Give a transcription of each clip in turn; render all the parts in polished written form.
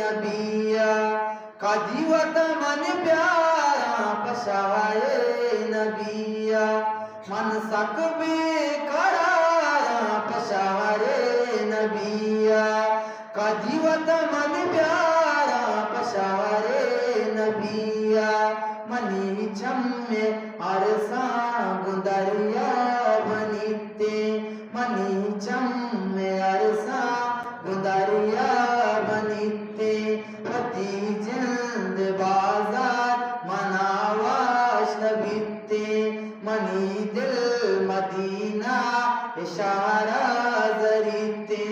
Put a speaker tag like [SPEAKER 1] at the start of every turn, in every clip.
[SPEAKER 1] नबिया कदीवत मन प्यारा पशाए नबिया मन सक बेकरारा पशाए नबिया कदीवत मन प्यारा पशाए नबिया मनी चम्मे अरसा गुदरिया बनिते मनी चम्मे अरसा गुदरिया बनिते पति जिंद बाजार मनावाश नबिते मनी दिल मदीना इशारा जरीते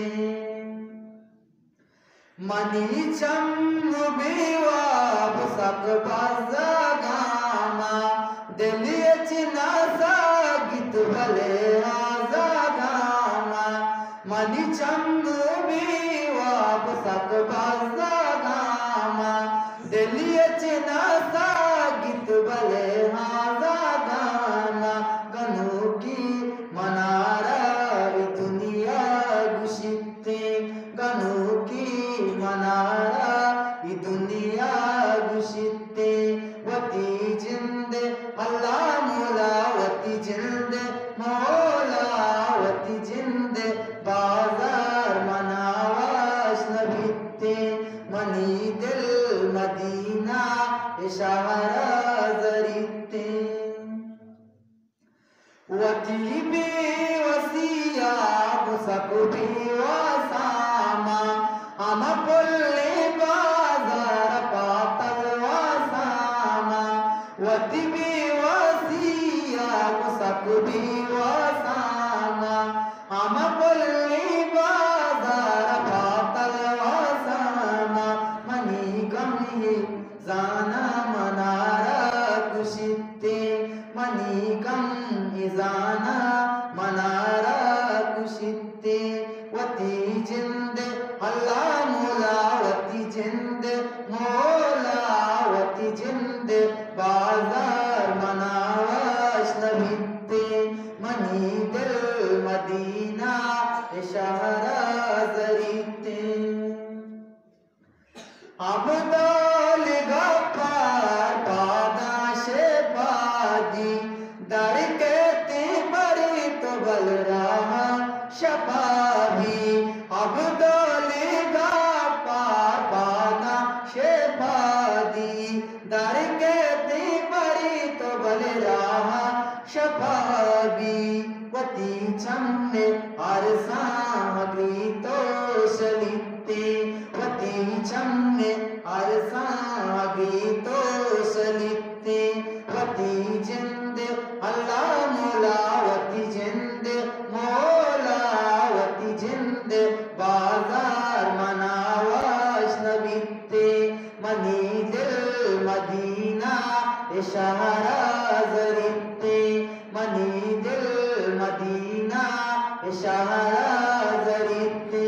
[SPEAKER 1] मनी चम बेवा सक बाजा गामा दिलिय चिना सा गीत भले आजा गामा मनी चम बेवा सक बाजा गामा दिलिय चिना सा गीत भले आजा गामा गनु की मनारा दुनिया गुशिते गनु की मनारा दुनिया गुशिते वती जिंद अल्लाह मौला वती जिंद मौला वती जिंद बाजार मनावाश नबिते मनी दिल मदीना इशारा जरीते वती बेवसिया मुसक बेवसामा हम पुल्ले बाजार पातल वासामा वती बेवसिया मुसक बेवसामा हम पुल्ले बाजार पातल वासामा मनी गमी जाना मनारा कुशिते मनी गम जाना मनारा कुशिते वती जिंद अल्लाह मौला वती जिंद मौला वती जिंद बाजार मनावाश नबिते मनी दिल मदीना इशारा जरीते अबदाल गफ्फार पादाशे पादी दर कहते बड़ी तो बल रहा शफाभी अबदाल गफ्फार पादाशे पादी दर कहते बड़ी तो बल रहा शफाभी वती चम्मे अरसा अगली तो सलिते वती चम्मे अरसा अगली तो सलिते वती जिंद अल्लाह मौला वती जिंद मौला वती जिंद बाजार मनावाश नबिते मनी दिल मदीना इशारा जरीते मनी दिल मदीना इशारा जरीते